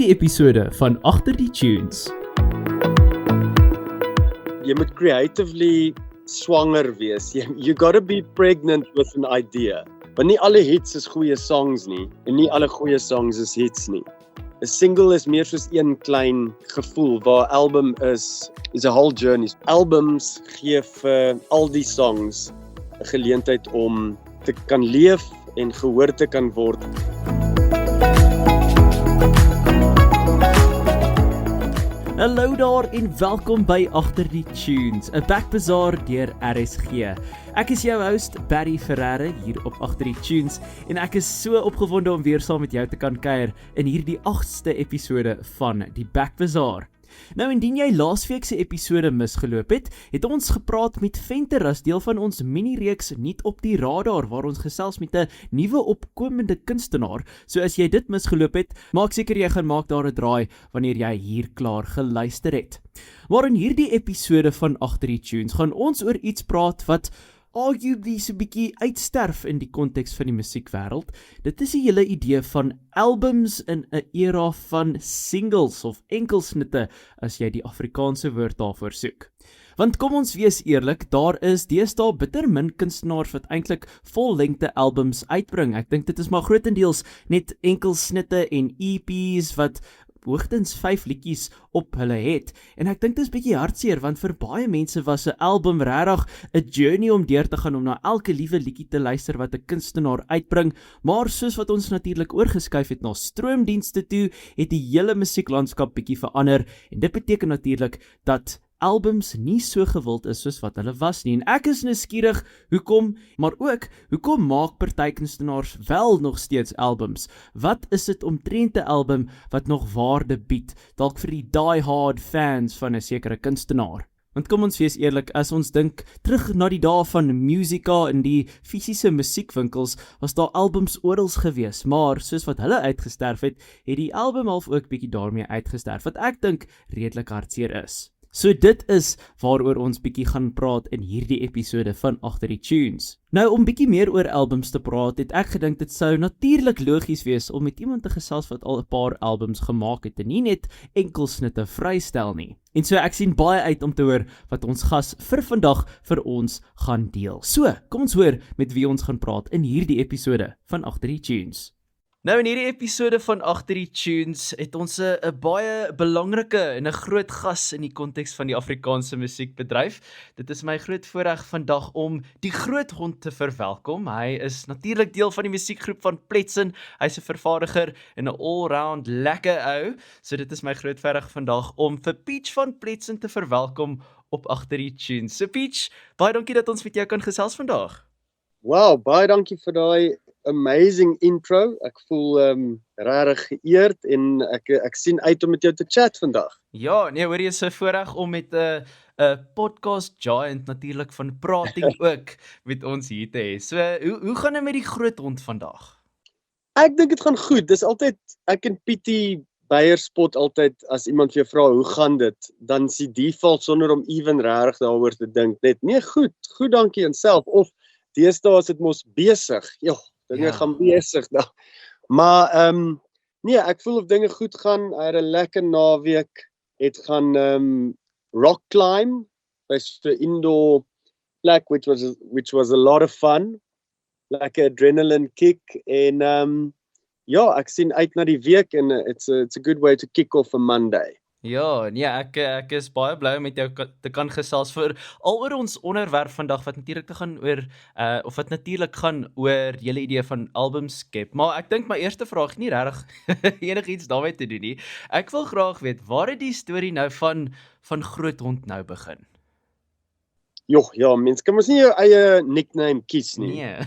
hierdie episode van Agter die Tunes. Jy moet creatively swanger wees. You gotta be pregnant with an idea. Want nie alle hits is goeie songs nie, en nie alle goeie songs is hits nie. 'n Single is meer soos een klein gevoel, waar album is a whole journey. Albums gee vir al die songs 'n geleentheid om te kan leef en gehoor te kan word. Hallo daar en welkom by Agter die Tunes, 'n backbazaar deur RSG. Ek is jou host, Barry Ferreira, hier op Agter die Tunes, en ek is so opgewonde om weer saam met jou te kan kuier in hierdie 8ste episode van die Backbazaar. Nou, indien jy laasweek se episode misgeloop het, het ons gepraat met Venter as deel van ons mini-reeks Niet op die Radar, waar ons gesels met 'n nuwe opkomende kunstenaar. So as jy dit misgeloop het, maak seker jy gaan maak daar 'n draai wanneer jy hier klaar geluister het. Maar in hierdie episode van Agter die Tunes gaan ons oor iets praat wat arguably so 'n bietjie uitsterf in die konteks van die musiekwêreld. Dit is die hele idee van albums in 'n era van singles of enkelsnitte, as jy die Afrikaanse woord daarvoor soek. Want kom ons wees eerlik, daar is deesdae bitter min kunstenaars wat eintlik vollengte albums uitbring. Ek dink dit is maar grootendeels net enkelsnitte en EP's wat hoogstens 5 liedjies op hulle het. En ek dink dit is bietjie hartseer, want vir baie mense was 'n album regtig 'n journey om deur te gaan, om na elke liewe liedjie te luister wat 'n kunstenaar uitbring. Maar soos wat ons natuurlik oorgeskuif het na stroomdienste toe, het die hele musieklandskap bietjie verander, en dit beteken natuurlik dat albums nie so gewild is soos wat hulle was nie. En ek is nuuskierig hoekom, maar ook hoekom maak party kunstenaars wel nog steeds albums? Wat is dit omtrent 'n album wat nog waarde bied, dalk vir die die-hard fans van 'n sekere kunstenaar? Want kom ons wees eerlik, as ons dink terug na die dae van Musica in die fisiese musiekwinkels, was daar albums oral gewees, maar soos wat hulle uitgesterf het, het die album half ook bietjie daarmee uitgesterf, wat ek dink redelik hartseer is. So dit is waaroor ons bietjie gaan praat in hierdie episode van Agter die Tunes. Nou, om bietjie meer oor albums te praat, het ek gedink dit sou natuurlik logies wees om met iemand te gesels wat al 'n paar albums gemaak het en nie net enkelsnitte vrystel nie. En so ek sien baie uit om te hoor wat ons gas vir vandag vir ons gaan deel. So, kom ons hoor met wie ons gaan praat in hierdie episode van Agter die Tunes. Nou, in hierdie episode van Agter die Tunes het ons 'n baie belangrike en 'n groot gas in die konteks van die Afrikaanse musiekbedryf. Dit is my groot voorreg vandag om die groot hond te verwelkom. Hy is natuurlik deel van die musiekgroep van Pletsen. Hy's 'n vervaardiger en 'n all-round lekker ou. So dit is my groot voorreg vandag om vir Peach van Pletsen te verwelkom op Agter die Tunes. So Peach, baie dankie dat ons met jou kan gesels vandag. Wow, baie dankie vir daai amazing intro. Ek voel regtig geëerd en ek sien uit om met jou te chat vandag. Ja, nee, hoor jy, is 'n voorreg om met 'n podcast giant natuurlik van prating ook met ons hier te hê. So, hoe gaan dit met die groot hond vandag? Ek dink dit gaan goed. Dis altyd, ek en Pietie Beyer spot altyd as iemand vir jou vra hoe gaan dit, dan is die default sonder om even regtig daaroor te dink net, nee, goed dankie en self, of deesdae is dit mos besig. Dinge gaan besig nou. Maar nee, ek voel of dinge goed gaan. Hy het 'n lekker naweek. Het gaan rock climb by so 'n indoor plek which was a lot of fun. Lekker adrenaline kick en ek sien uit na die week en it's a good way to kick off a Monday. Ja, nee, ek is baie bly om met jou te kan gesels vir oor ons onderwerp vandag, wat natuurlik te gaan oor wat natuurlik gaan oor julle idee van albums skep. Maar ek dink my eerste vraag nie regtig enigiets daarmee te doen nie. Ek wil graag weet, waar het die storie nou van Groot Hond nou begin? Ja, mens kan mos nie jou eie nickname kies nie. Nee.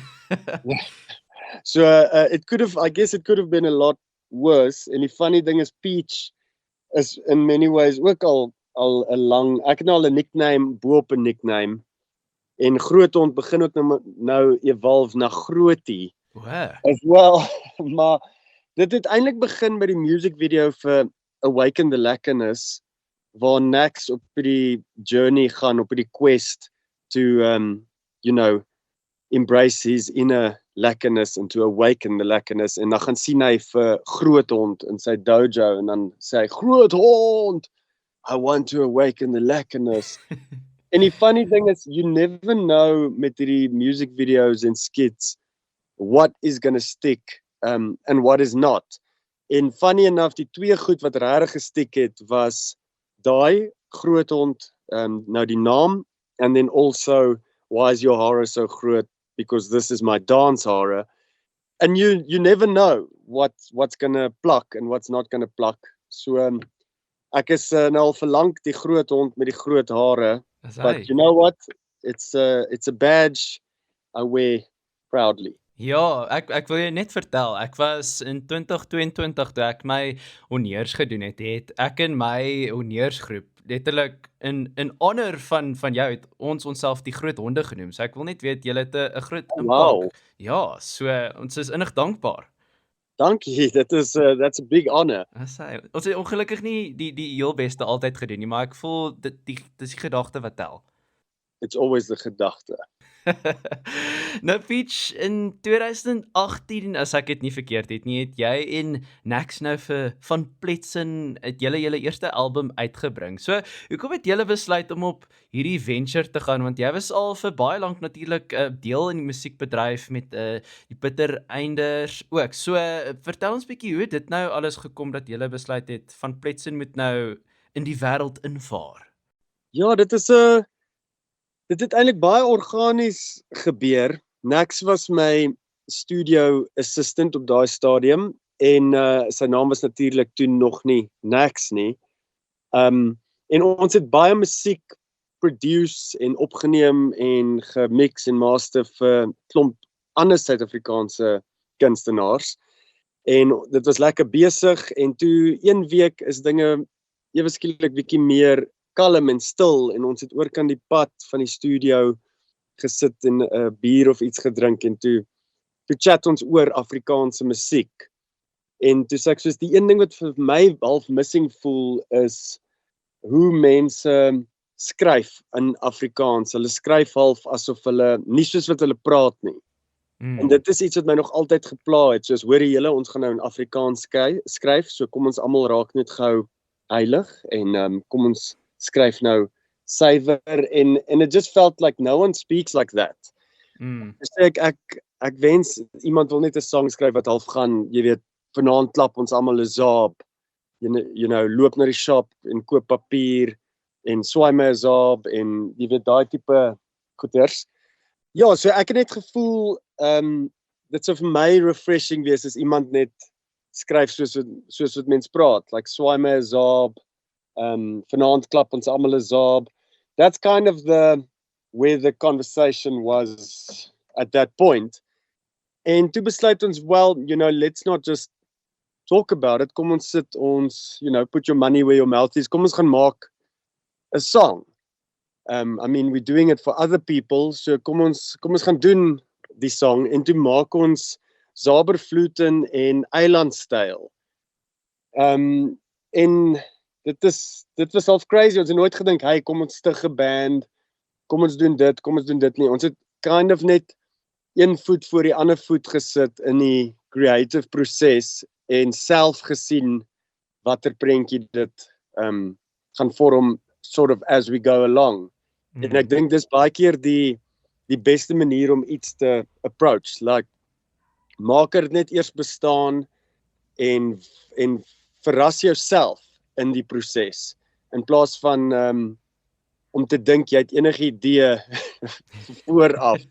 So I guess it could have been a lot worse. En die funny thing is Peach is in many ways ook al 'n lang, ek het nou al 'n nickname bo op 'n nickname, en Groot Hond begin ook nou evolve na Grootie. As well, maar dit het eintlik begin by die music video vir Awaken the Lekkerness, waar Nax op die journey gaan, op die quest to embrace his inner lekkerness and to awaken the lekkerness, en dan gaan sien hy vir Groothond in sy dojo, en dan sê hy, Groothond, I want to awaken the lekkerness. En die funny thing is, you never know met die music videos en skits, what is gonna stick, and what is not. En funny enough, die twee goed wat regtig gestik het, was daai Groothond, nou die naam, and then also, why is your hara so groot? Because this is my dance hara. And you never know what's gonna pluck and what's not gonna pluck. So, ek is nou al verlang die Groothond met die groot hare, but you know what? It's a badge I wear proudly. Ja, ek wil jou net vertel, ek was in 2022 toe ek my honneurs gedoen het ek in my honneursgroep letterlik in honor van jou het ons onsself die groot honde genoem. So ek wil net weet julle het 'n groot impak. Wow. Ja, so ons is innig dankbaar. Dankie, that's a big honor. Ons het ongelukkig nie die heel beste altyd gedoen nie, maar ek voel dis die gedagte wat tel. It's always the gedagte. Nou Peach, in 2018, as ek dit nie verkeerd het nie, het jy en Nax nou vir Van Pletsen het julle eerste album uitgebring. So, hoekom het julle besluit om op hierdie venture te gaan? Want jy was al vir baie lank natuurlik 'n deel in die musiekbedryf met die Bitter Einders ook. So, vertel ons bietjie hoe het dit nou alles gekom dat julle besluit het Van Pletsen moet nou in die wêreld invaar? Ja, dit het eintlik baie organies gebeur. Nax was my studio assistant op daai stadium en sy naam was natuurlik toe nog nie Nax nie. En ons het baie musiek produce en opgeneem en gemix en master vir klomp ander Suid-Afrikaanse kunstenaars. En dit was lekker besig en toe een week is dinge ewe skielik bietjie meer kalm en stil en ons het oorkant die pad van die studio gesit en 'n bier of iets gedrink en toe chat ons oor Afrikaanse musiek. En toe sê ek soos die een ding wat vir my half missing voel is hoe mense skryf in Afrikaans. Hulle skryf half asof hulle nie soos wat hulle praat nie. En dit is iets wat my nog altyd gepla het, soos hoor julle, ons gaan nou in Afrikaans skryf, so kom ons almal raak net gou heilig en kom ons skryf nou suiwer en it just felt like no one speaks like that. So ek wens iemand wil net 'n song skryf wat half gaan, jy weet, vanaand klap ons almal 'n zaap. You know, loop na die shop en koop papier en swaai my 'n zaap en jy weet daai tipe goeders. Ja, so ek het net gevoel dit sou vir my refreshing wees as iemand net skryf soos wat mens praat, like swaai my 'n zaap. Vanaand klap ons almal 'n zaap. That's kind of where the conversation was at that point. En toe besluit ons, well, you know, let's not just talk about it. Kom ons sit ons, you know, put your money where your mouth is. Kom ons gaan maak 'n song. I mean, we're doing it for other people, so kom ons gaan doen die song en toe maak ons Zaberfluten en eilandstyl. En dit was half crazy, ons het nooit gedink, hey, kom ons stig 'n band, kom ons doen dit nie. Ons het kind of net een voet voor die ander voet gesit in die creative proses en self gesien watter prentjie dit gaan vorm sort of as we go along. En ek dink dis baie keer die beste manier om iets te approach, like maak dit net eers bestaan en verras jouself in die proses in plaas van om te dink jy het enige idee vooraf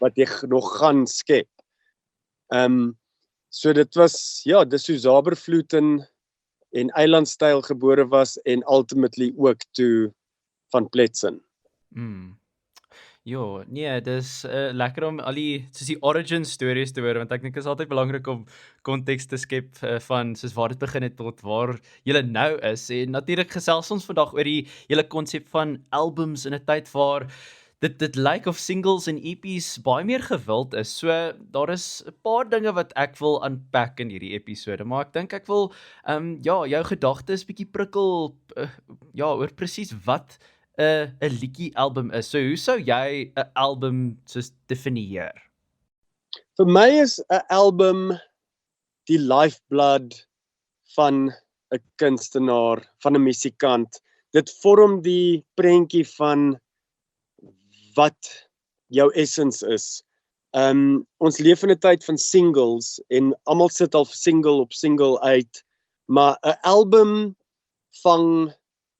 wat jy nog gaan skep. So dit was dis hoe Zaberfluten en eilandstyl gebore was en ultimately ook toe Van Pletsen. Ja, nee, dis lekker om al die soos die origin stories te hoor, want ek dink dit is altyd belangrik om konteks te skep van soos waar dit begin het tot waar jy nou is. En natuurlik gesels ons vandag oor die hele konsep van albums in 'n tyd waar dit lyk of singles en EPs baie meer gewild is. So daar is 'n paar dinge wat ek wil unpack in hierdie episode, maar ek dink ek wil jou gedagtes bietjie prikkel oor presies wat 'n liedjie album is. So hoe sou jy 'n album soos definieer? Vir my is 'n album die lifeblood van 'n kunstenaar, van 'n musikant. Dit vorm die prentjie van wat jou essence is. Ons leef in 'n tyd van singles en almal sit al single op single uit, maar 'n album vang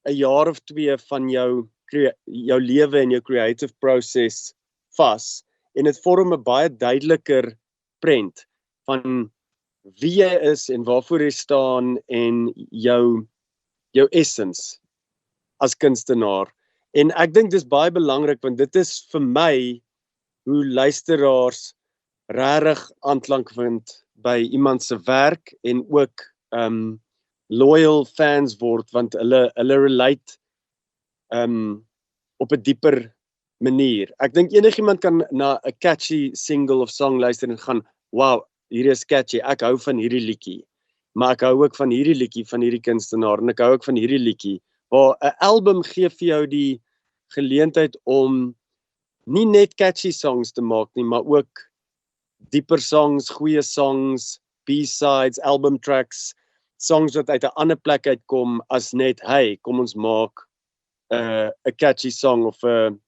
'n jaar of 2 van jou lewe en jou creative process vas en dit vorm 'n baie duideliker prent van wie jy is en waarvoor jy staan en jou essence as kunstenaar. En ek dink dis baie belangrik want dit is vir my hoe luisteraars regtig aanklank vind by iemand se werk en ook loyal fans word want hulle relate op 'n dieper manier. Ek dink enigiemand kan na 'n catchy single of song luister en gaan, wow, hier is catchy, ek hou van hierdie liedjie. Maar ek hou ook van hierdie liedjie van hierdie kunstenaar en ek hou ook van hierdie liedjie. Waar 'n album gee vir jou die geleentheid om nie net catchy songs te maak nie, maar ook dieper songs, goeie songs, B-sides, album tracks, songs wat uit 'n ander plek uitkom as net, hey, kom ons maak 'n catchy song of 'n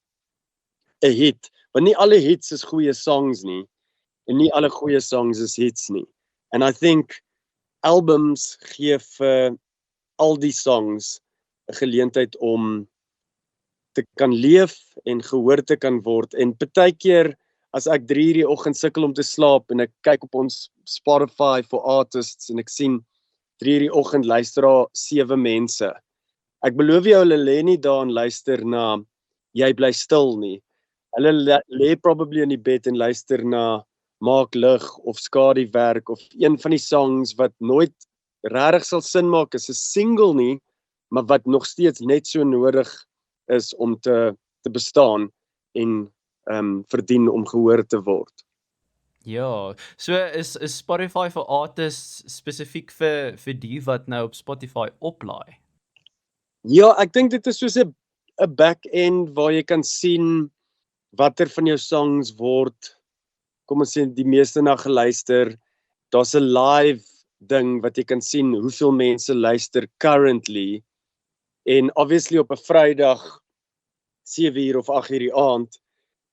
hit. Want nie alle hits is goeie songs nie en nie alle goeie songs is hits nie. And I think albums gee vir al die songs 'n geleentheid om te kan leef en gehoor te kan word. En partykeer as ek 3 uur die oggend sukkel om te slaap en ek kyk op ons Spotify for artists en ek sien 3 uur die oggend luister daar 7 mense. Ek beloof jou hulle lê nie daar en luister na Jy bly stil nie. Hulle lê probably in die bed en luister na Maak lig of Skaduwerk of een van die songs wat nooit regtig sal sin maak as 'n single nie, maar wat nog steeds net so nodig is om te bestaan en verdien om gehoor te word. Ja, so is Spotify vir artists spesifiek vir die wat nou op Spotify oplaai? Ja, ek dink dit is soos 'n back-end waar jy kan sien watter van jou songs word, kom ons sê, die meeste na geluister. Daar's 'n live ding wat jy kan sien hoeveel mense luister currently. En obviously op 'n Vrydag 7 uur of 8 uur die aand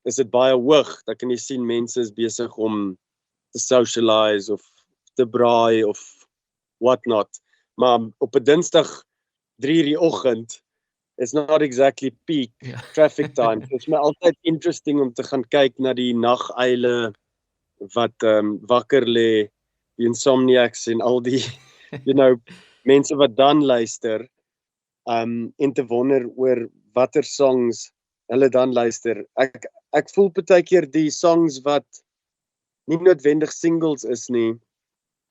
is dit baie hoog. Dan kan jy sien mense is besig om te socialize of te braai of what not. Maar op 'n Dinsdag 3 uur die oggend is not exactly peak traffic time. Dit is my altyd interesting om te gaan kyk na die naguile wat wakker lê, die insomniacs en al die mense wat dan luister en te wonder oor watter songs hulle dan luister. Ek voel partykeer die songs wat nie noodwendig singles is nie,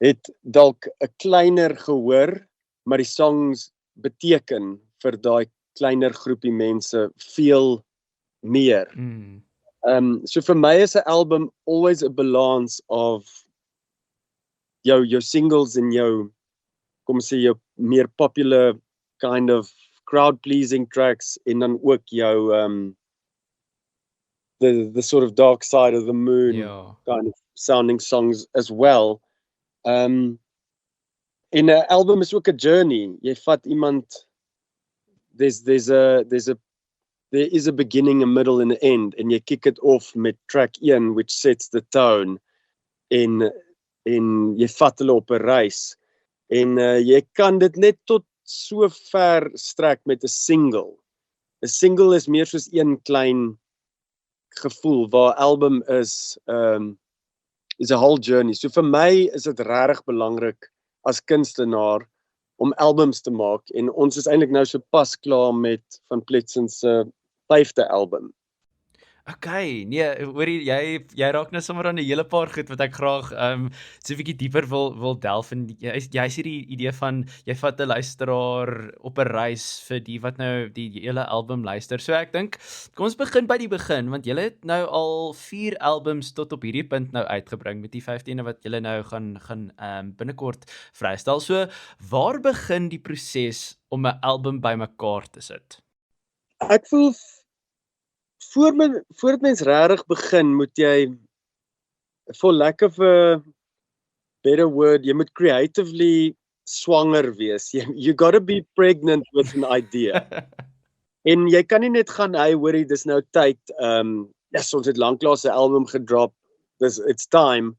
het dalk 'n kleiner gehoor, maar die songs beteken vir daai kleiner groepie mense veel meer. So vir my is 'n album always a balance of jou singles en jou, kom ons sê, jou meer popular kind of crowd-pleasing tracks en dan ook jou the sort of dark side of the moon kind of sounding songs as well. En 'n album is ook 'n journey. Jy vat iemand, there is a beginning, a middle and an end, en jy kick it off met track 1 which sets the tone en jy vat hulle op 'n reis en jy kan dit net tot so ver strek met 'n single. 'n Single is meer soos een klein gevoel, waar album is a whole journey. So vir my is dit regtig belangrik as kunstenaar om albums te maak en ons is eintlik nou so pas klaar met Van Pletsen se 5de album. Okay, nee, hoorie, jy raak nou sommer aan 'n hele paar goed wat ek graag so 'n bietjie dieper wil delf in. Jy sê die idee van jy vat 'n luisteraar op 'n reis vir die wat nou die hele album luister. So ek dink kom ons begin by die begin, want julle het nou al 4 albums tot op hierdie punt nou uitgebring met die 15de wat julle nou gaan binnekort vrystel. So waar begin die proses om 'n album bymekaar te sit? Ek voel voordat mens regtig begin, moet jy for lack of a better word, jy moet creatively swanger wees. You gotta be pregnant with an idea. En jy kan nie net gaan, hey, hoorie, dis nou tyd. Yes, ons het lanklaas 'n album gedrop. It's time.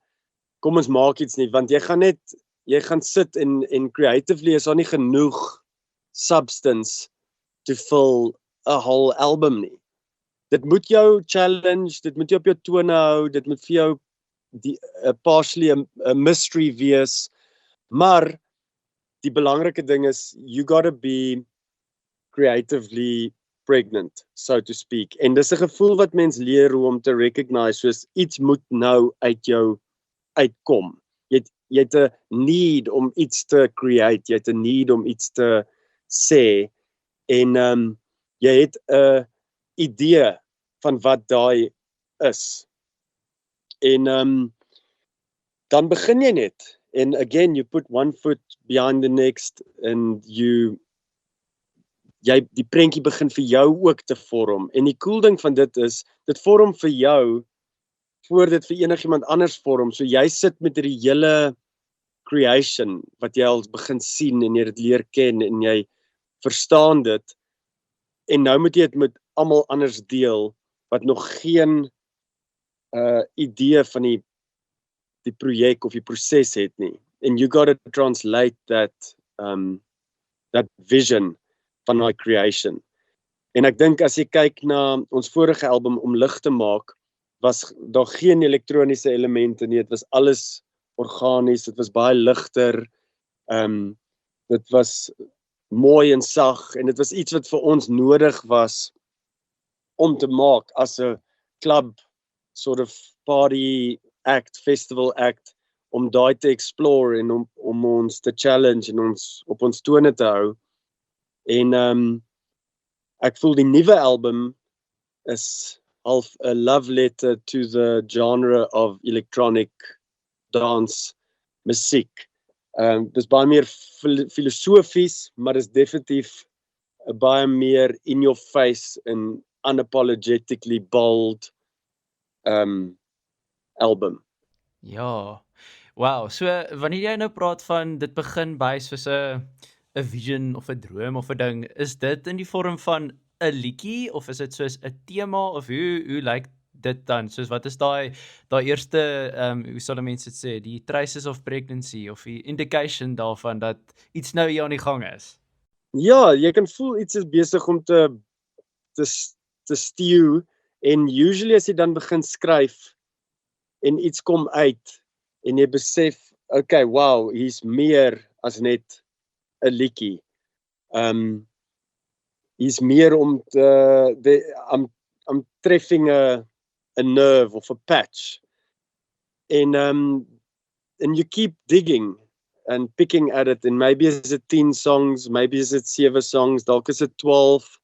Kom ons maak iets nie, want jy gaan sit en creatively is daar nie genoeg substance to fill a whole album nie. Dit moet jou challenge, dit moet jou op jou tone hou, dit moet vir jou partially a mystery wees, maar die belangrike ding is, you gotta be creatively pregnant, so to speak. En dis 'n gevoel wat mens leer hoe om te recognize, soos iets moet nou uit jou uitkom. Jy het 'n need om iets te create, jy het 'n need om iets te sê, en jy het 'n idee van wat daai is. En dan begin jy net. And again, you put one foot behind the next, and die prentjie begin vir jou ook te vorm. En die cool ding van dit is, dit vorm vir jou, voor dit vir enigiemand anders vorm. So jy sit met die hele creation, wat jy al begin sien, en jy dit leer ken, en jy verstaan dit, en nou moet jy dit met almal anders deel, wat nog geen idee van die projek of die proses het nie. And you got to translate that vision van my creation. En ek dink as jy kyk na ons vorige album Om lig te maak, was daar geen elektroniese elemente nie, dit was alles organies, dit was baie ligter, dit was mooi en sag, en dit was iets wat vir ons nodig was om te maak as 'n club sort of party act, festival act, om daai te explore en om ons te challenge en ons op ons tone te hou. En ek voel die nuwe album is half a love letter to the genre of electronic dance musiek. Dis baie meer filosofies, maar is definitief baie meer in your face en unapologetically bold album. Ja, wow, so wanneer jy nou praat van dit begin by soos 'n vision of 'n droom of 'n ding, is dit in die vorm van 'n liedjie of is dit soos 'n tema of hoe lyk dit dan? Soos wat is daai eerste hoe sal mense dit sê, die traces of pregnancy of die indication daarvan dat iets nou hier aan die gang is? Ja, jy kan voel iets is besig om te stew, en usually as jy dan begin skryf en iets kom uit en jy besef, okay, wow, hier's meer as net 'n liedjie. Hier's meer om I'm treffing a nerve of a patch. And you keep digging and picking at it, and maybe is it 10 songs, maybe is it 7 songs, dalk is it 12.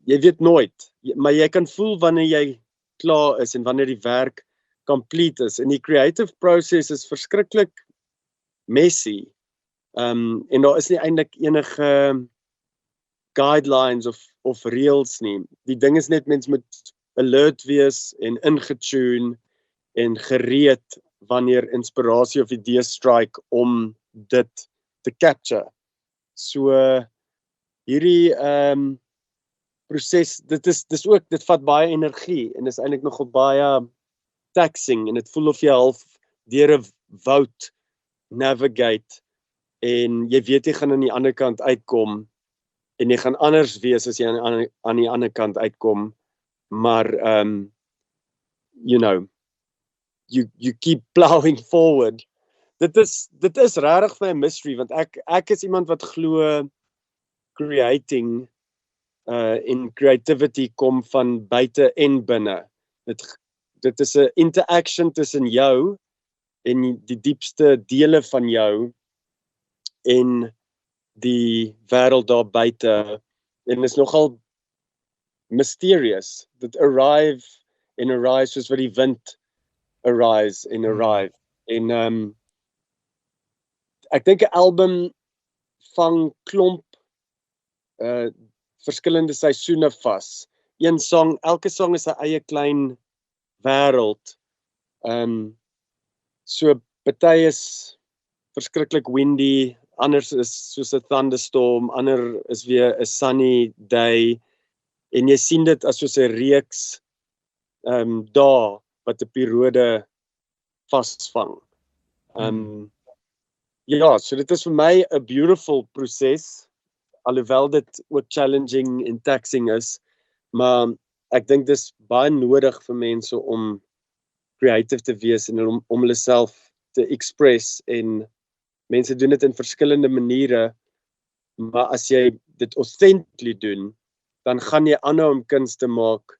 Jy weet nooit, maar jy kan voel wanneer jy klaar is en wanneer die werk complete is. En die creative process is verskriklik messy. En daar is nie eintlik enige guidelines of reels nie. Die ding is net, mens moet alert wees en ingetune en gereed wanneer inspirasie of idee strike om dit te capture. So hierdie proses, dit vat baie energie en is eintlik nogal baie taxing, en dit voel of jy half deur 'n woud navigate en jy weet jy gaan aan die ander kant uitkom en jy gaan anders wees as jy aan die ander kant uitkom, maar you know, you keep plowing forward. Dit is regtig vir 'n mystery, want ek is iemand wat glo creating en creativity kom van buite en binne. Dit is 'n interaction tussen jou en die diepste dele van jou en die wêreld daar buite, en is nogal mysterious. Dit arrive soos wat die wind arise en arrive. En ek dink 'n album vang klomp verskillende seisoene vas. Elke song is 'n eie klein wêreld. So party is verskriklik windy, anders is soos 'n thunderstorm, ander is weer 'n sunny day en jy sien dit as soos 'n reeks dae wat 'n periode vasvang. Ja, so dit is vir my 'n beautiful proses, alhoewel dit ook challenging en taxing is, maar ek dink dis baie nodig vir mense om creative te wees en om hulle self te express, en mense doen dit in verskillende maniere, maar as jy dit authentically doen, dan gaan jy aanhou om kuns te maak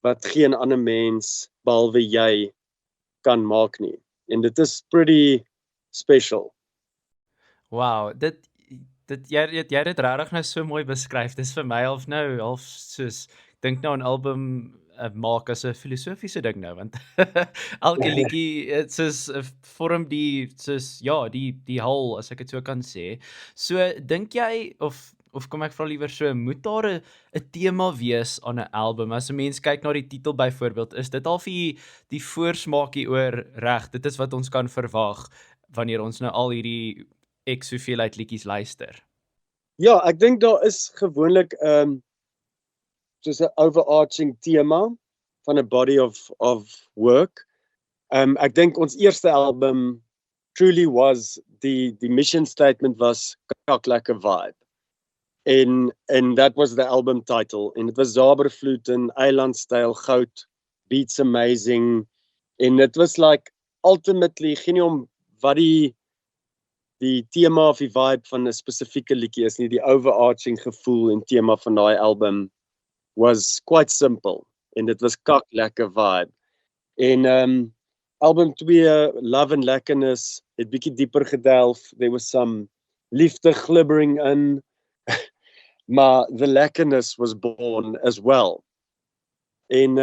wat geen ander mens behalwe jy kan maak nie. En dit is pretty special. Wow, jy het dit regtig nou so mooi beskryf. Dis vir my half soos dink nou 'n album maak as 'n filosofiese ding nou, want elke liedjie soos vorm die hal, as ek dit so kan sê. So dink jy of kom ek vra liewer so, moet daar 'n tema wees aan 'n album? As 'n mens kyk na die titel byvoorbeeld, is dit al vir die voorsmaakie oor reg, dit is wat ons kan verwag wanneer ons nou al hierdie X hoeveelheid liedjies luister? Ja, ek dink daar is gewoonlik soos 'n overarching tema van 'n body of work. Ek dink ons eerste album truly was die mission statement was Kak Lekker Vibe. And that was the album title. En dit was Zabervloed in eilandstyl, goud, beats amazing. En it was like ultimately geen nie om wat die tema of die vibe van 'n spesifieke liedjie is nie, die overarching gevoel en tema van daai album was quite simple, en dit was Kak Lekker Vibe. En album 2, Love and Lekkerness, het bietjie dieper gedelf, there was some liefde glibbering in, maar the lekkerness was born as well. En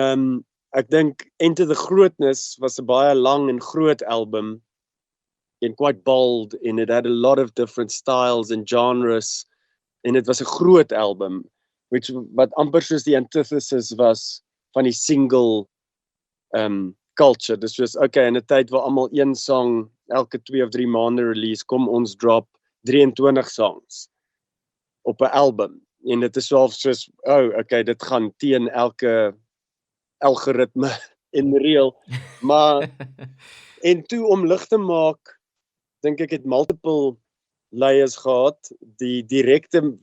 ek dink Enter the Grootness was 'n baie lang en groot album, and quite bold, and it had a lot of different styles and genres, and it was 'n groot album, wat amper soos die antithesis was van die single culture. Dis soos, okay, in 'n tyd waar almal een song elke 2 of 3 maande release, kom ons drop 23 songs op 'n album, en dit is soos, okay, dit gaan teen elke algoritme en reël, maar en toe om lig te maak, dink ek het multiple layers gehad. Die direkte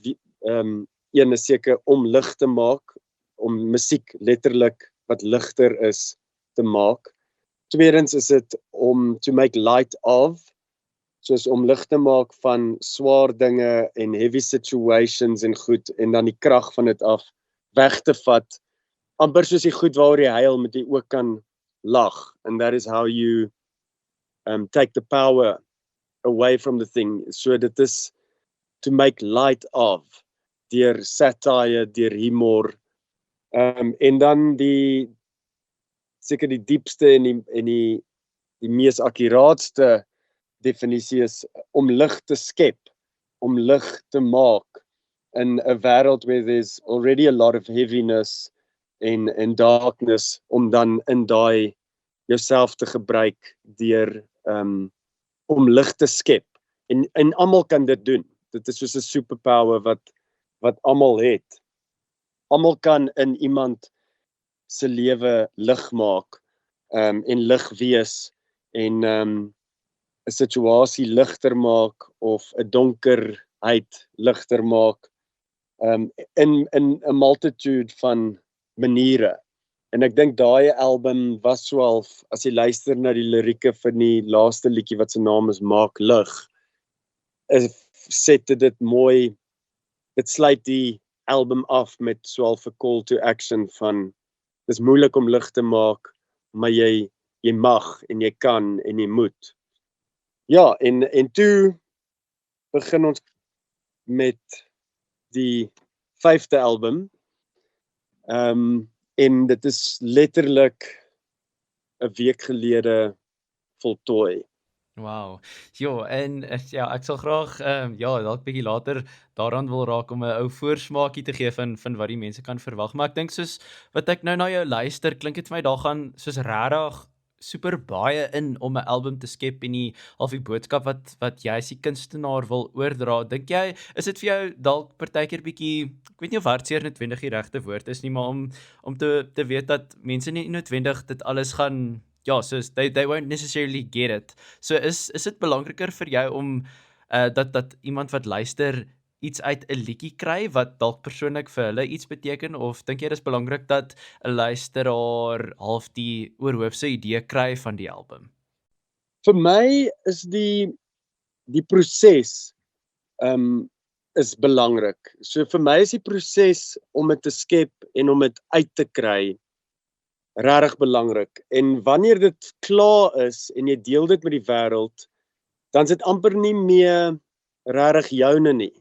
een is seker om lig te maak, om musiek letterlik wat ligter is te maak. Tweedens is dit om to make light of, soos om lig te maak van swaar dinge en heavy situations en goed, en dan die krag van dit af weg te vat, amper soos die goed waaroor jy huil, moet jy ook kan lag, and that is how you take the power away from the thing. So dit is to make light of, deur satire, deur humor, en dan seker die diepste en die mees akkuraatste definisie is om lig te skep, om lig te maak in 'n wêreld where there's already a lot of heaviness en darkness, om dan in daai jouself te gebruik deur om lig te skep. En almal kan dit doen. Dit is soos 'n superpower wat almal het. Almal kan in iemand se lewe lig maak, en lig wees, en 'n situasie ligter maak of 'n donkerheid ligter maak, in 'n multitude van maniere. En ek dink daai album was so half, as jy luister na die lirieke van die laaste liedjie wat se naam is Maak Lig, sette dit mooi, dit sluit die album af met so half 'n call to action van, dis moeilik om lig te maak, maar jy mag en jy kan en jy moet. Ja, en toe begin ons met die 5de album, en dit is letterlik 'n week gelede voltooi. Wow. Jo, en ja, ek sal graag dalk bietjie later daaraan wil raak om 'n ou voorsmaakie te gee van wat die mense kan verwag. Maar ek dink soos wat ek nou na jou luister, klink dit vir my daar gaan soos regtig super baie in om 'n album te skep en die boodskap wat jy as die kunstenaar wil oordra. Dink jy, is dit vir jou dalk partykeer bietjie, ek weet nie of hartseer noodwendig die regte woord is nie, maar om te weet dat mense nie noodwendig dit alles gaan, ja, soos they won't necessarily get it. So is dit belangriker vir jou om dat iemand wat luister iets uit 'n liedjie kry wat dalk persoonlik vir hulle iets beteken, of dink jy dis belangrik dat 'n luisteraar half die oorhoofse idee kry van die album? Vir my is die proses is belangrik. So vir my is die proses om dit te skep en om dit uit te kry regtig belangrik. En wanneer dit klaar is en jy deel dit met die wêreld, dan is dit amper nie meer regtig joune nie.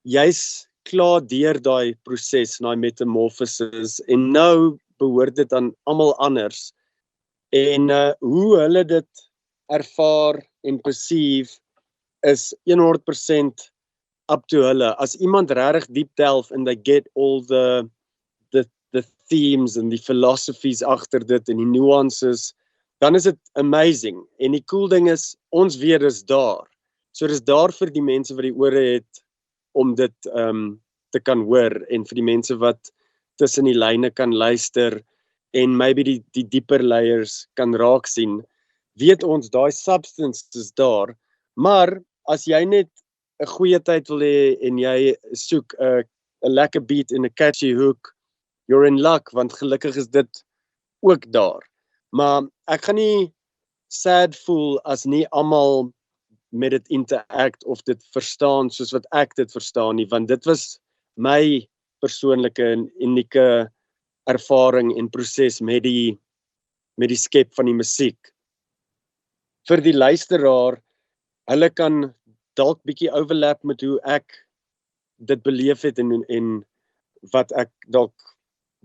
Jy's klaar deur daai proses, daai metamorphosis, en nou behoort dit aan almal anders. En hoe hulle dit ervaar en perceive is 100% up to hulle. As iemand regtig diep delf en they get all the themes en die philosophies agter dit en die nuances, dan is dit amazing. En die cool ding is, ons weet dis daar. So dis daar vir die mense wat die ore het om dit te kan hoor, en vir die mense wat tussen die lyne kan luister en maybe die dieper layers kan raak sien. Weet ons, daai substance is daar, maar as jy net 'n goeie tyd wil hê en jy soek 'n lekker beat en 'n catchy hook, you're in luck, want gelukkig is dit ook daar. Maar ek gaan nie sad voel as nie almal met dit interact of dit verstaan soos wat ek dit verstaan nie, want dit was my persoonlike en unieke ervaring en proses met die skep van die musiek. Vir die luisteraar, hulle kan dalk bietjie overlap met hoe ek dit beleef het en wat ek dalk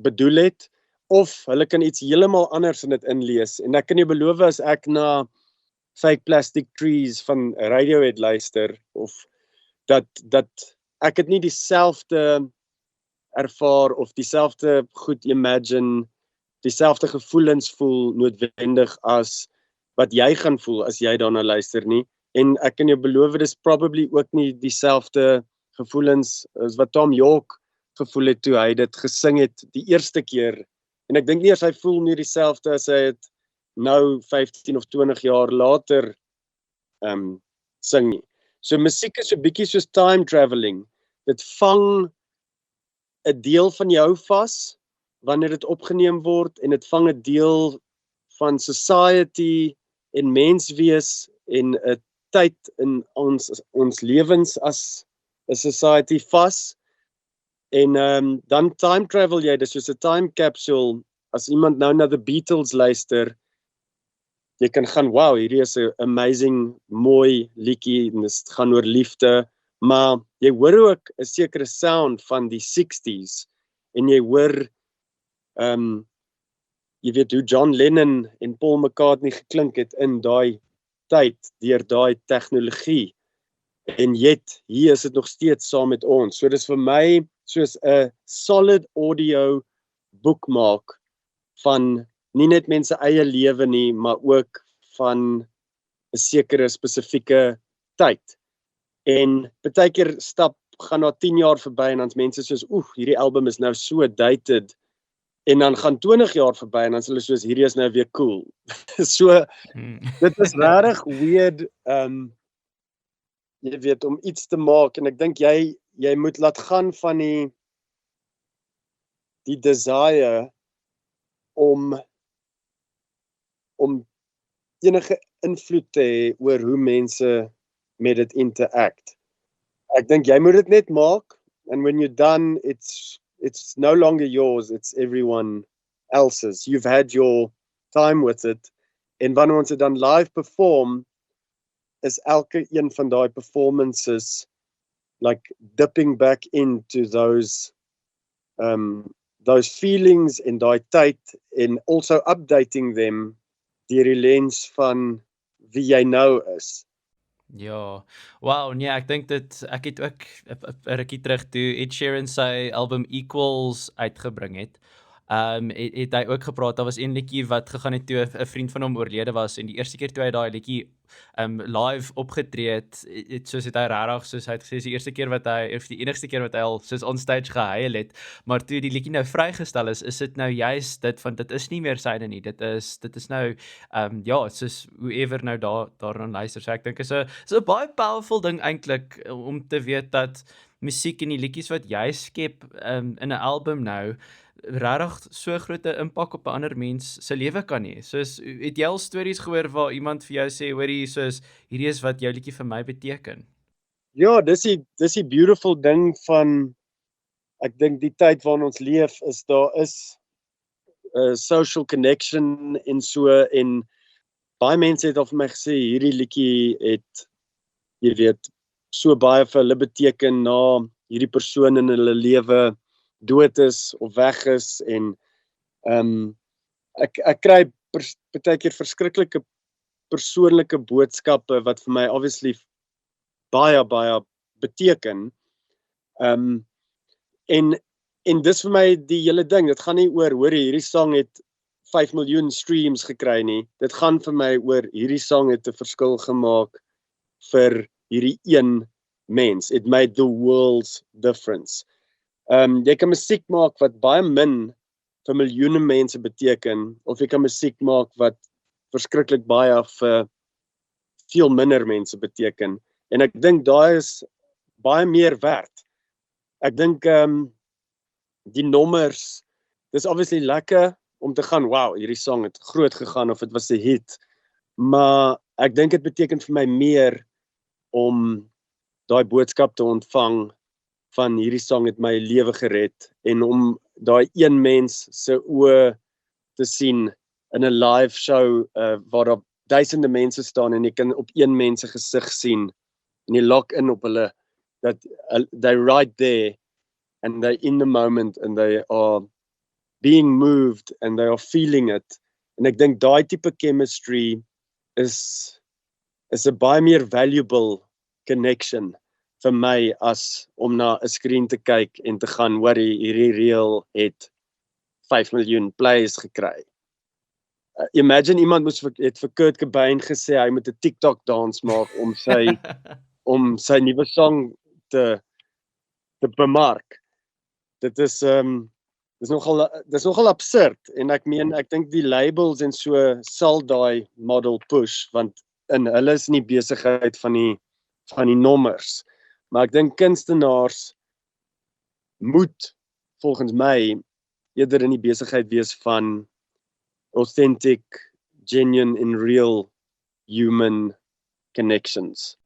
bedoel het, of hulle kan iets heeltemal anders in dit inlees. En ek kan jou beloof, as ek na Fake Plastic Trees van Radiohead luister, of dat ek het nie dieselfde ervaar of dieselfde goed imagine, dieselfde gevoelens voel noodwendig as wat jy gaan voel as jy daarna luister nie. En ek kan jou beloof, dis probably ook nie dieselfde gevoelens as wat Tom York gevoel het toe hy dit gesing het die eerste keer. En ek dink nie as hy voel nie dieselfde as hy het nou 15 of 20 jaar later sing nie. So musiek is so bietjie soos time traveling. Dit vang 'n deel van jou vas wanneer dit opgeneem word, en dit vang 'n deel van society en menswees en 'n tyd in ons lewens as 'n society vas. En dan time travel jy, dis soos 'n time capsule. As iemand nou na The Beatles luister, jy kan gaan, wow, hierdie is 'n amazing, mooi liedjie, en dit gaan oor liefde, maar jy hoor ook 'n sekere sound van die 60s, en jy hoor, jy weet hoe John Lennon en Paul McCartney geklink het in daai tyd, deur daai tegnologie, en yet, hier is dit nog steeds saam met ons. So dis vir my soos 'n solid audio bookmark van nie net mense eie lewe nie, maar ook van 'n sekere spesifieke tyd. En partykeer gaan na 10 jaar verby en dan's mense soos, hierdie album is nou so dated, en dan gaan 20 jaar verby en dan is hulle soos, hierdie is nou weer cool. So, dit is regtig weird, jy weet, om iets te maak, en ek dink jy moet laat gaan van die desire om enige invloed te hê oor hoe mense met dit interact. Ek dink jy moet dit net maak, and when you're done, it's no longer yours, it's everyone else's. You've had your time with it, en wanneer ons dit dan live perform, is elke een van daai performances like dipping back into those feelings in daai tyd, en also updating them deur die lens van wie jy nou is. Ja, wow, nee, ek dink ek het ook 'n rukkie terug toe Ed Sheeran sy album Equals uitgebring het. het hy ook gepraat, daar was een liedjie wat gegaan het toe 'n vriend van hom oorlede was en die eerste keer toe hy daai liedjie live opgetree het soos het hy regtig soos hy het gesê die eerste keer wat hy of die enigste keer wat hy al soos on stage gehuil het, maar toe die liedjie nou vrygestel is dit nou juist dit van dit is nie meer syne nie. Dit is nou ja, soos whoever nou daarna luister. So ek dink is 'n baie powerful ding eintlik om te weet dat musiek en die liedjies wat jy skep in 'n album nou regtig so groot 'n impak op 'n ander mens se lewe kan hê. Soos het jy al stories gehoor waar iemand vir jou sê hoorie soos hierdie is wat jou liedjie vir my beteken? Ja, dis die beautiful ding van ek dink die tyd waarin ons leef is daar is 'n social connection en so en baie mense het al vir my gesê hierdie liedjie het jy weet so baie vir hulle beteken na hierdie persoon in hulle lewe dood is of weg is en ek kry partykeer verskriklike persoonlike boodskappe wat vir my obviously baie beteken. En dis vir my die hele ding. Dit gaan nie oor hoor hierdie sang het 5 miljoen streams gekry nie. Dit gaan vir my oor hierdie sang het 'n verskil gemaak vir hierdie een mens. It made the world's difference. Jy kan musiek maak wat baie min vir miljoene mense beteken of jy kan musiek maak wat verskriklik baie vir veel minder mense beteken. En ek dink daai is baie meer werd. Ek dink die nommers, dis obviously lekker om te gaan, wow, hierdie song het groot gegaan of dit was 'n hit. Maar ek dink dit beteken vir my meer om daai boodskap te ontvang van hierdie song het my lewe gered en om daai een mens se oë te sien in 'n live show waar daar duisende mense staan en jy kan op een mens se gesig sien en jy lock in op hulle that they right there and they in the moment and they are being moved and they are feeling it. En ek dink daai tipe chemistry is 'n baie meer valuable connection vir my as om na 'n skerm te kyk en te gaan hoor hierdie reel het 5 miljoen plays gekry. Imagine iemand het vir Kurt Cobain gesê hy moet 'n TikTok dans maak om sy nuwe song te bemark. Dit is nogal absurd en ek dink die labels en so sal daai model push want in hulle is nie besigheid van die nommers. Maar ek dink kunstenaars moet volgens my eerder in die besigheid wees van authentic, genuine and real human connections.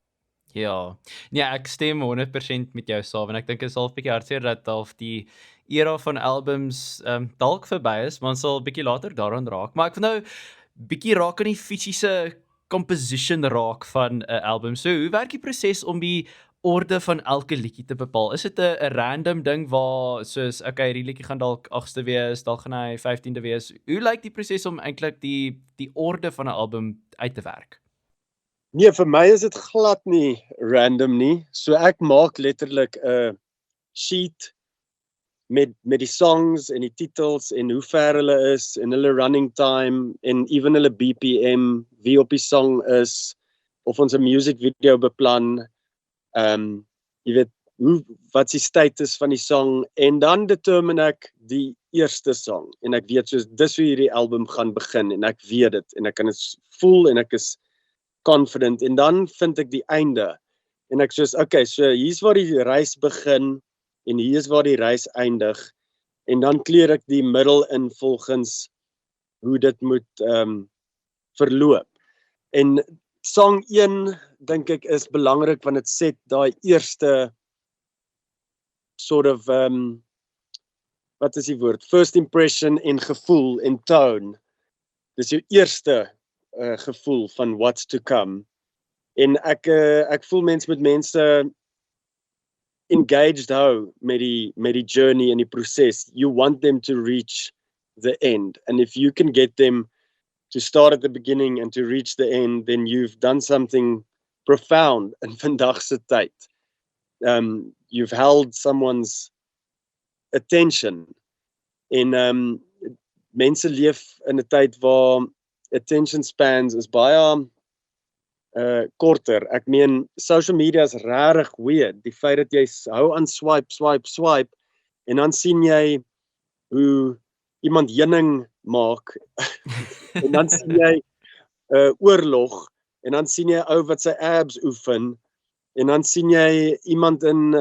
Ja. Nee, ek stem 100% met jou saam en ek dink dit is half bietjie hartseer dat half die era van albums dalk verby is, maar ons sal bietjie later daaraan raak. Maar ek wil nou bietjie raak aan die fisiese composition raak van 'n album. So, hoe werk die proses om die orde van elke liedjie te bepaal? Is dit 'n random ding waar soos okay, hierdie liedjie gaan dalk 8ste wees, dalk gaan hy 15de wees. Hoe lyk die proses om eintlik die orde van 'n album uit te werk? Nee, vir my is dit glad nie random nie. So ek maak letterlik 'n sheet met die songs en die titels en hoe ver hulle is en hulle running time en even hulle BPM, wie op die song is of ons 'n music video beplan. Jy weet wat die status van die song en dan determine ek die eerste song en ek weet soos dis hoe hierdie album gaan begin en ek weet dit en ek kan dit voel en ek is confident en dan vind ek die einde en ek soos okay, so hier's waar die reis begin en hier is waar die reis eindig en dan kleur ek die middel in volgens hoe dit moet verloop. En song 1 dink ek is belangrik want dit set daai eerste sort of wat is die woord? First impression en gevoel en tone. Dis jou eerste gevoel van what's to come. En ek voel mense engaged hou met die journey en die proses. You want them to reach the end. And if you can get them to start at the beginning and to reach the end, then you've done something profound in vandag se tyd. You've held someone's attention. En mense leef in 'n tyd waar attention spans is baie korter. Ek meen social media is regtig weird. Die feit dat jy hou aan swipe en dan sien jy hoe iemand heuning maak en dan sien jy oorlog en dan sien jy 'n ou wat sy abs oefen en dan sien jy iemand in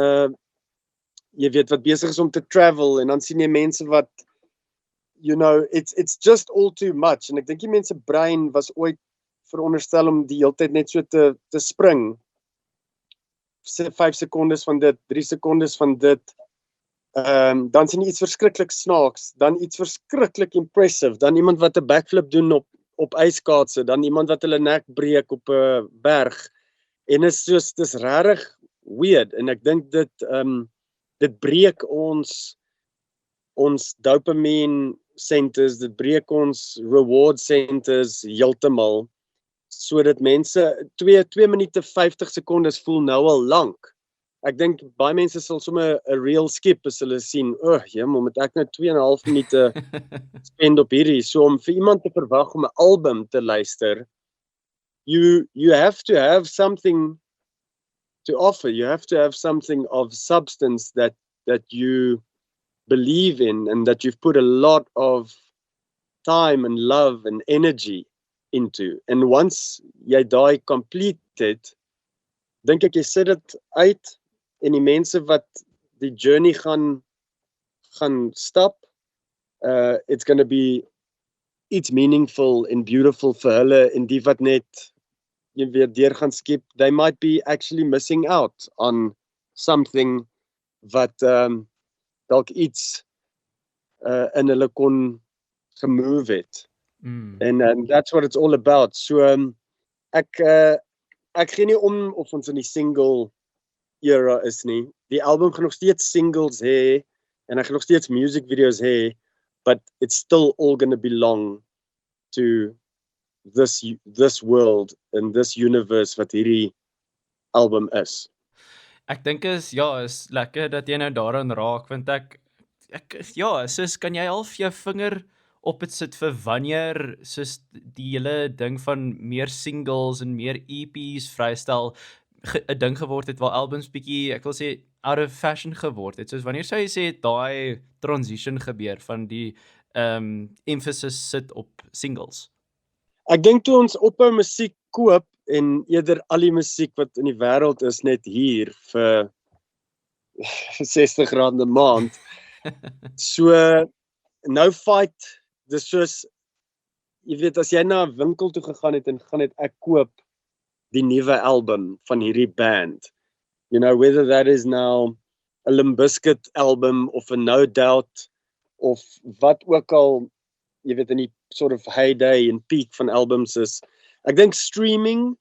jy weet wat besig is om te travel en dan sien jy mense wat it's just all too much en ek dink die mense brein was ooit veronderstel om die hele tyd net so te spring. 5 sekondes van dit, 3 sekondes van dit. Dan sien jy iets verskriklik snaaks, dan iets verskriklik impressive, dan iemand wat 'n backflip doen op ijskaatse, dan iemand wat hulle nek breek op 'n berg. En dis regtig weird en ek dink dit breek ons dopamine centers, dit breek ons reward centers heeltemal sodat mense 2 minute 50 sekondes voel nou al lank. Ek dink baie mense sal sommer 'n reel skip as hulle sien, moet ek nou 2,5 minute spend op hierdie. So om vir iemand te verwag om 'n album te luister, you have to have something to offer. You have to have something of substance that you believe in and that you've put a lot of time and love and energy into. And once jy daai complete het, dink ek jy sit dit uit en die mense wat die journey gaan stap, it's going to be iets meaningful and beautiful vir hulle en die wat net jy weet deur gaan skip, they might be actually missing out on something wat dalk iets in hulle kon gemove het. And that's what it's all about. So ek gee nie om of ons in die single era is nie. Die album gaan nog steeds singles hê en hy gaan nog steeds music videos hê, but it's still all going to belong to this world and this universe wat hierdie album is. Ek dink is lekker dat jy nou daaraan raak want ek soos kan jy half jou vinger op dit sit vir wanneer soos die hele ding van meer singles en meer EPs vrystel 'n ding geword het waar albums bietjie, ek wil sê out of fashion geword het. Soos wanneer sou jy sê daai transition gebeur van die emphasis sit op singles? Ek dink toe ons ophou musiek koop en eerder al die musiek wat in die wêreld is net hier vir R60 'n maand. So nou fight, dis soos jy weet as jy na 'n winkel toe gegaan het en gaan het ek koop die nuwe album van hierdie band. You know, whether that is now a Limp Bizkit album of a No Doubt of wat ook al jy weet in die sort of heyday en peak van albums is. Ek dink streaming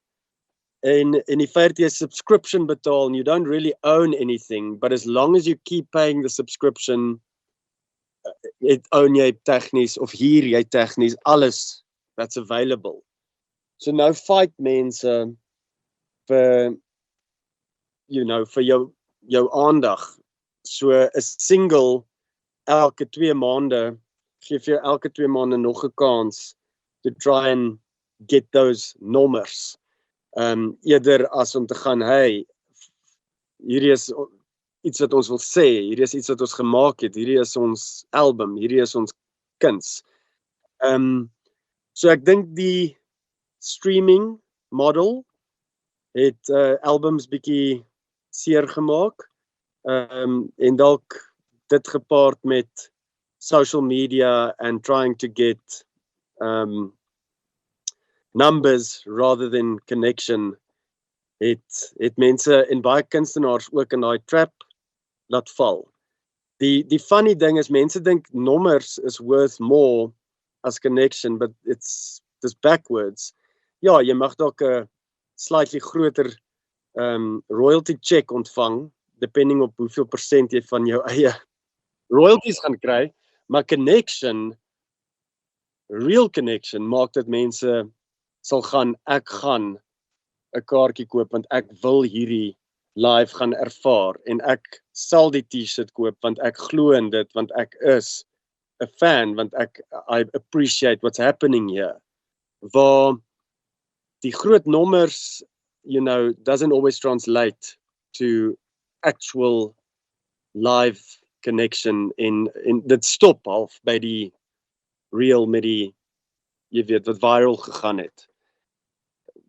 en die feit jy 'n subscription betaal and you don't really own anything, but as long as you keep paying the subscription, het own jy tegnies of huur jy tegnies alles that's available. So nou fight mense vir vir jou aandag. So 'n single elke 2 maande gee vir jou elke 2 maande nog 'n kans to try and get those nommers. Eerder as om te gaan, hey, hierdie is iets wat ons wil sê, hierdie is iets wat ons gemaak het, hierdie is ons album, hierdie is ons kuns. So ek dink die streaming model het albums bietjie seer gemaak. En dalk dit gepaard met social media and trying to get numbers rather than connection het mense en baie kunstenaars ook in daai trap laat val. Die funny ding is mense dink nommers is worth more as connection, but it's backwards. Ja, jy mag dalk 'n slightly groter royalty check ontvang depending op hoeveel persent jy van jou eie royalties gaan kry, maar real connection maak dat mense sal gaan, ek gaan 'n kaartjie koop want ek wil hierdie live gaan ervaar en ek sal die T-shirt koop want ek glo in dit want ek is 'n fan want I appreciate what's happening here. Waar die groot nommers, doesn't always translate to actual live connection in dit stop half by die real met die jy weet wat viral gegaan het.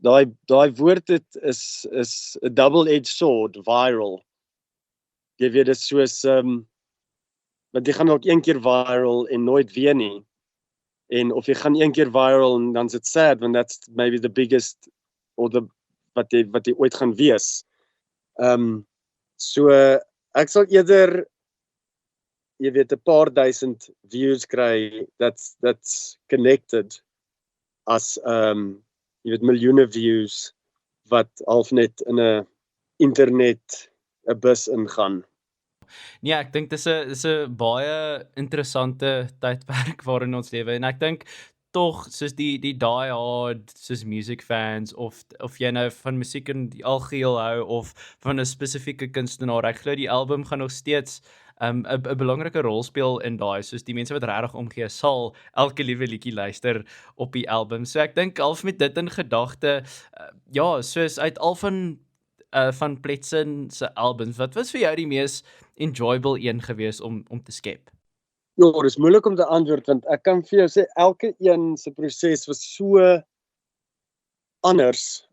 Daai woord dit is 'n double-edged sword, viral. Jy weet dit is soos want jy gaan ook een keer viral en nooit weer nie. En of jy gaan een keer viral en dan is it sad when that's maybe the biggest or wat jy ooit gaan wees. So ek sal eerder jy weet 'n paar duisend views kry that's connected as jy weet miljoene views wat half net in 'n internet 'n bus ingaan. Nee, ek dink dis 'n baie interessante tydperk waarin ons lewe en ek dink tog soos die die hard soos music fans of jy nou van musiek in die algeheel hou of van 'n spesifieke kunstenaar, ek glo die album gaan nog steeds 'n belangrike rol speel in daai, soos die mense wat regtig omgee sal elke liewe liedjie luister op die album. So ek dink half met dit in gedagte, ja, soos uit al van Pletsen se albums, wat was vir jou die mees enjoyable een gewees om te skep? Ja, dit is moeilik om te antwoord want ek kan vir jou sê elke een se proses was so anders.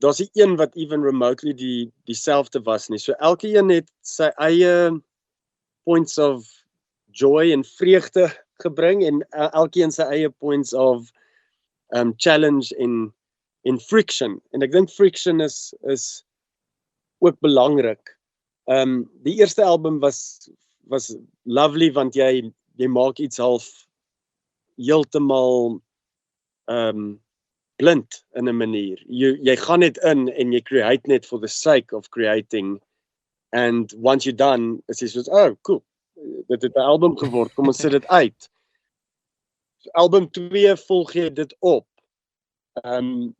Daar's nie een wat even remotely dieselfde was nie. So elke een het sy eie points of joy en vreugde gebring en elkeen sy eie points of challenge en friction. En ek dink friction is ook belangrik. Die eerste album was lovely want jy maak iets half heeltemal blind in 'n manier. Jy gaan net in en jy create net for the sake of creating and once you're done is jy soos oh cool, dit het 'n album geword, kom ons sit dit uit. So, album 2 volg jy dit op. En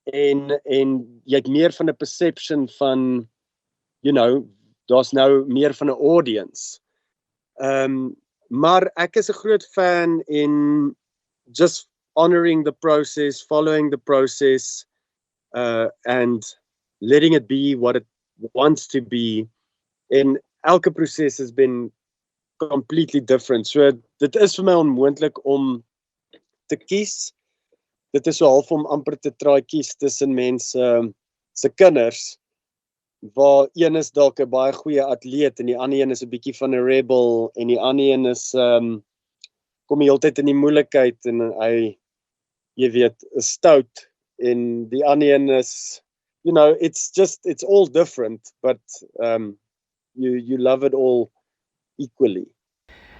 jy het meer van 'n perception van daar's nou meer van 'n audience. Maar ek is 'n groot fan in just honoring the process, following the process, and letting it be what it wants to be. En elke proses has been completely different. So dit is vir my onmoontlik om te kies. Dit is so half om amper te try kies tussen mense se kinders, waar een is dalk 'n baie goeie atleet en die ander een is 'n bietjie van 'n rebel en die ander een is kom die hele tyd in die moeilikheid en hy jy weet is stout en die ander een is it's all different but you love it all equally.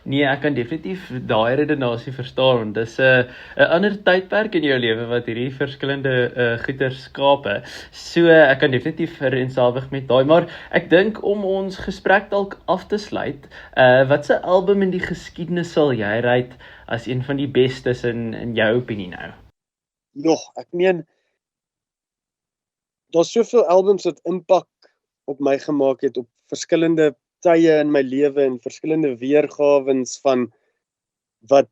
Nee, ek kan definitief daai redenasie verstaan want dis 'n ander tydperk in jou lewe wat hierdie verskillende goeters skape. So ek kan definitief vereenselwig met daai, maar ek dink om ons gesprek dalk af te sluit, watse album in die geskiedenis sal jy rate as een van die bestes in jou opinie nou? Ek meen daar's soveel albums wat impak op my gemaak het op verskillende tye in my lewe en verskillende weergawens van wat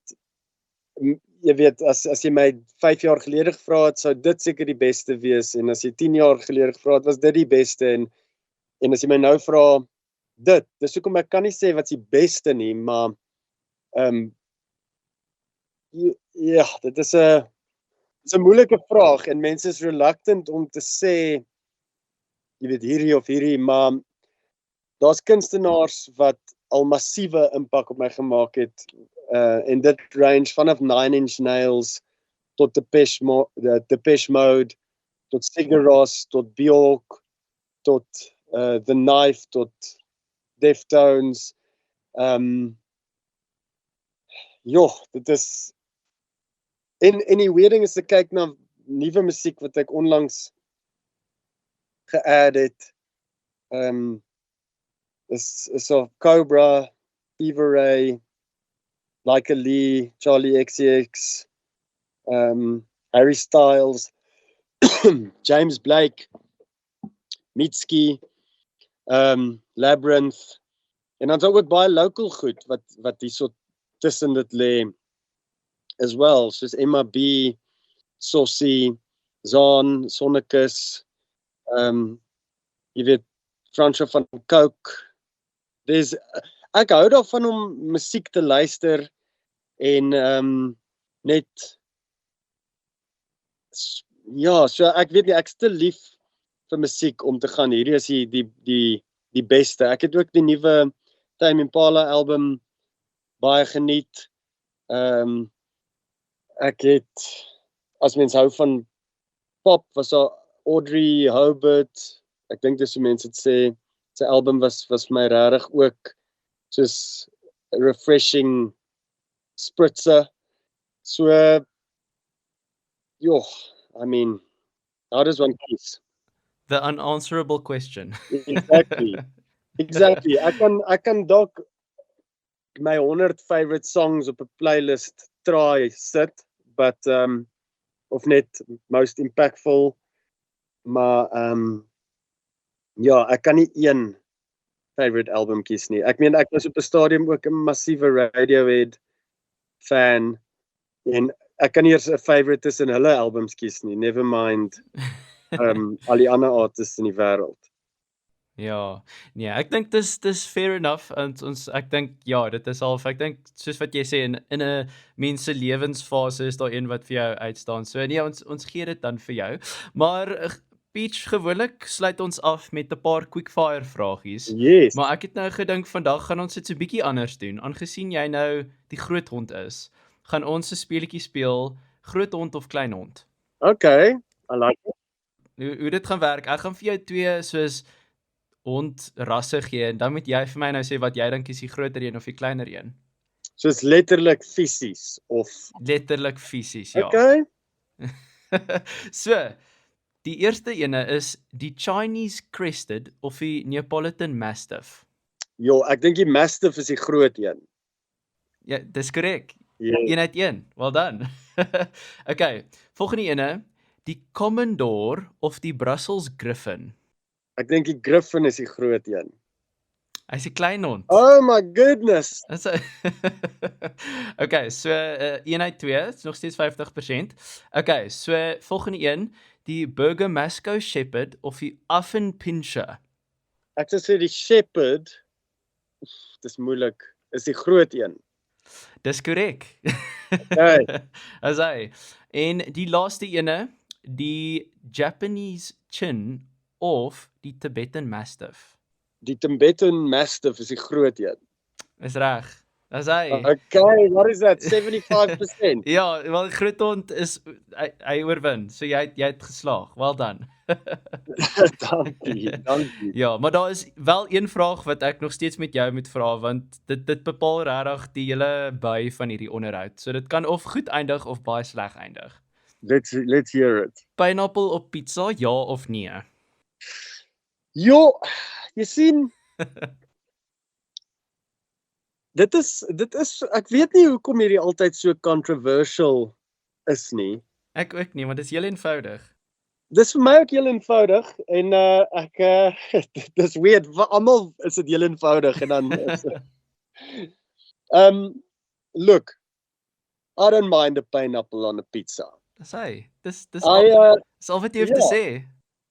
jy weet as jy my 5 jaar gelede gevra het sou dit seker die beste wees en as jy 10 jaar gelede gevra het was dit die beste en as jy my nou vra dis hoekom ek kan nie sê wat's die beste nie maar ja dit is 'n moeilike vraag en mense is reluctant om te sê jy weet hierdie of hierdie maar daar's kunstenaars wat al massiewe impak op my gemaak het en dit range vanaf 9 Inch Nails tot Depeche Mode tot Sigur Rós tot Björk tot The Knife tot Deftones dit is en die weerding is te kyk na nuwe musiek wat ek onlangs ge-add het is of Cobra, Eva Ray, Lyca Lee, Charlie XCX, Harry Styles, James Blake, Mitski, Labyrinth, En dan is daar ook baie local goed wat hier so tussen dit lê as well, soos MAB, Sossie, Zaan, Sonnekus, jy weet, Fransjo van Coke. Ek hou daarvan om musiek te luister en net ja, so ek weet nie, ek's te lief vir musiek om te gaan. Hierdie is die beste. Ek het ook die nuwe Tame Impala album baie geniet. Ek het, as mens hou van pop, was daar Audrey Hobart, ek dink dis hoe mense dit sê, sy album was vir my regtig ook soos refreshing spritzer. So, I mean, how does one kiss? The unanswerable question. Exactly. Exactly. Ek kan dalk my 100 favorite songs op 'n playlist try sit, but of net most impactful, maar ja, ek kan nie een favorite album kies nie. Ek meen, ek was op 'n stadium ook 'n massiewe Radiohead fan en ek kan nie eers 'n favorite tussen hulle albums kies nie, never mind al die ander artists in die wêreld. Ja, nee, ek dink dis fair enough en ek dink ja, dit is half ek dink soos wat jy sê in 'n mens se lewensfase is daar een wat vir jou uitstaan. So nee, ons gee dit dan vir jou. Maar Peach, gewoonlik sluit ons af met 'n paar quickfire vragies. Yes. Maar ek het nou gedink vandag gaan ons dit so bietjie anders doen. Aangesien jy nou die groot hond is, gaan ons 'n speletjie speel, groot hond of klein hond. Okay, I like it. Hoe dit gaan werk, ek gaan vir jou twee soos hond rasse gee en dan moet jy vir my nou sê wat jy dink is die groter een of die kleiner een. Soos letterlik fisies of Letterlik fisies, ja. Okay. So, die eerste ene is die Chinese Crested of die Neapolitan Mastiff. Jo, ek dink die Mastiff is die groot een. Ja, dis korrek. Yes. 1 uit 1. Well done. Okay, volgende ene, die Commodore of die Brussels Griffon. Ek dink die Griffon is die groot een. Hy's 'n klein hond. Oh my goodness. Okay, so 1 uit 2, is nog steeds 50%. Okay, so volgende een, die Bergamasco Shepherd of die Affenpinscher. Ek sou sê die Shepherd, dis moeilik, is die groot een. Dis korrek. Okay. As hy. En die laaste ene, die Japanese Chin of die Tibetan Mastiff. Die Tibetan Mastiff is die groot een. Is reg. As hy. Okay, what is that? 75%. Ja, wel die groot hond is hy oorwin. So jy het geslaag. Well done. Dankie. Ja, maar daar is wel een vraag wat ek nog steeds met jou moet vra want dit bepaal regtig die hele by van hierdie onderhoud. So dit kan of goed eindig of baie sleg eindig. Let's hear it. Pineapple op pizza, ja of nee? Jo, jy sien, dit is ek weet nie hoekom hierdie altyd so controversial is nie. Ek ook nie, want dit is heel eenvoudig. Dis vir my ook heel eenvoudig en dis weird, vir almal is dit heel eenvoudig en dan is look, I don't mind a pineapple on a pizza. Dis hy. Dis Dis al wat jy hoef te sê.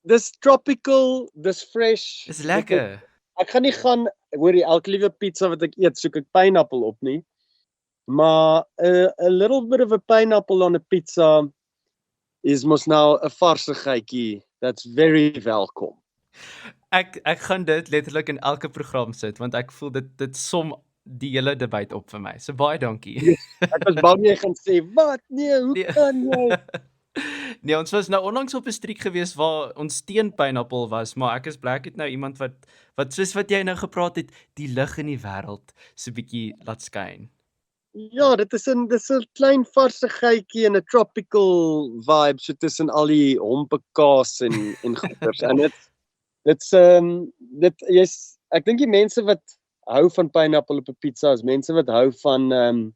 Dis tropical, dis fresh. Dis lekker. Ek gaan nie gaan, hoorie, elke liewe pizza wat ek eet, soek ek pineapple op nie. Maar a little bit of a pineapple on a pizza is mos nou 'n varsigheidjie. That's very welcome. Ek gaan dit letterlik in elke program sit want ek voel dit som die hele debat op vir my. So baie dankie. Yes, ek was bang jy gaan sê, "Wat? Nee, hoe kan jy?" Nee, ons was nou onlangs op 'n streek gewees waar ons teen pineapple was, maar ek is bly ek het nou iemand wat soos wat jy nou gepraat het, die lig in die wêreld so bietjie laat skyn. Ja, dis 'n klein varsigheidjie en 'n tropical vibe so tussen al die hompekaas en goeters. En ek dink die mense wat hou van pineapple op 'n pizza is mense wat hou van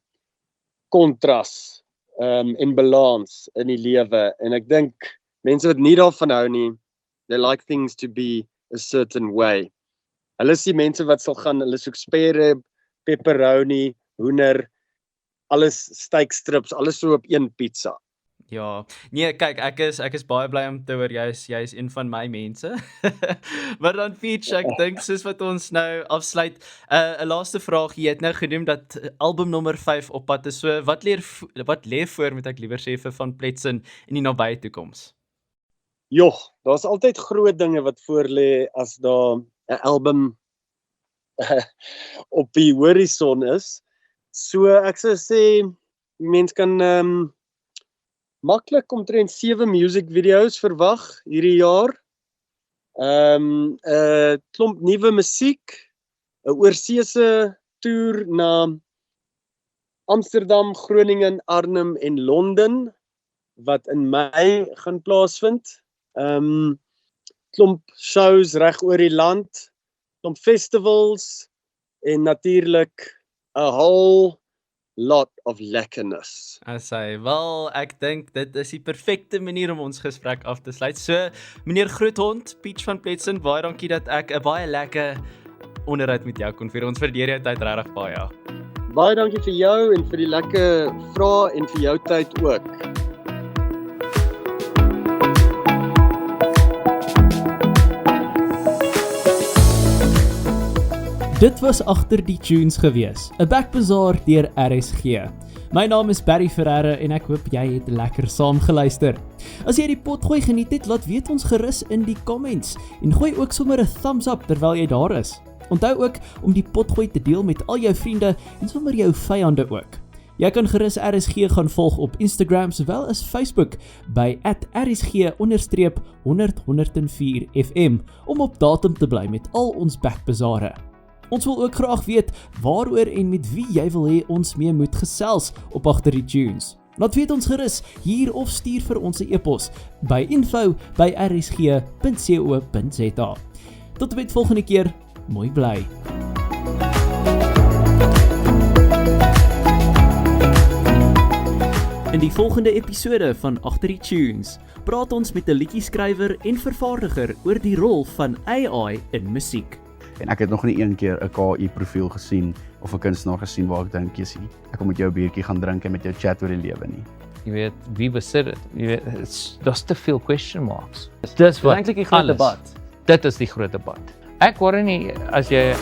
kontras en balans in die lewe. En ek dink mense wat nie daarvan hou nie, they like things to be a certain way. Hulle is die mense wat sal gaan, hulle soek spare, pepperoni, hoender, alles steakstrips, alles so op een pizza. Ja, nee, kyk, ek is baie bly om te hoor jy is een van my mense. Maar dan Peach, ek dink soos wat ons nou afsluit, 'n laaste vraag, jy het nou genoem dat album nommer 5 op pad is. So wat lê voor, moet ek liewer sê, vir Van Pletsen in die nabye toekoms? Joh, daar's altyd groot dinge wat voor lê as daar 'n album op die horison is. So ek sou sê mens kan maklik omtrent 7 music video's verwag hierdie jaar. 'n Klomp nuwe musiek, 'n oorseese toer na Amsterdam, Groningen, Arnhem en Londen wat in Mei gaan plaasvind. Klomp shows reg oor die land, klomp festivals en natuurlik 'n whole lot of lekkerness. Wel, ek dink dit is die perfekte manier om ons gesprek af te sluit. So, meneer Groothond, Peach Van Pletsen, baie dankie dat ek 'n baie lekker onderhoud met jou kon vir ons verdeel jou tyd regtig baie. Baie dankie vir jou en vir die lekker vrae en vir jou tyd ook. Dit was Agter die Tunes gewees, 'n backbazaar deur RSG. My naam is Barry Ferreira en ek hoop jy het lekker saamgeluister. As jy die potgooi geniet het, laat weet ons gerus in die comments en gooi ook sommer 'n thumbs up terwyl jy daar is. Onthou ook om die potgooi te deel met al jou vriende en sommer jou vyande ook. Jy kan gerus RSG gaan volg op Instagram sowel as Facebook by @RSG_1004FM om op datum te bly met al ons backbazare. Ons wil ook graag weet waaroor en met wie jy wil hê ons mee moet gesels op Agter die Tunes. Laat weet ons gerus hier of stuur vir ons 'n e-pos by info@rsg.co.za. Tot en met volgende keer, mooi bly. In die volgende episode van Agter die Tunes praat ons met 'n liedjieskrywer en vervaardiger oor die rol van AI in musiek. En ek het nog nie een keer 'n KI profiel gesien of 'n kunstenaar gesien waar ek dink, "Jessie, ek kom met jou 'n biertjie gaan drink en met jou chat oor die lewe nie." Jy weet, wie besit dit? Jy weet, daar's te veel question marks. Dis wat eintlik die groot debat. Dit is die groot debat. Ek worry nie as jy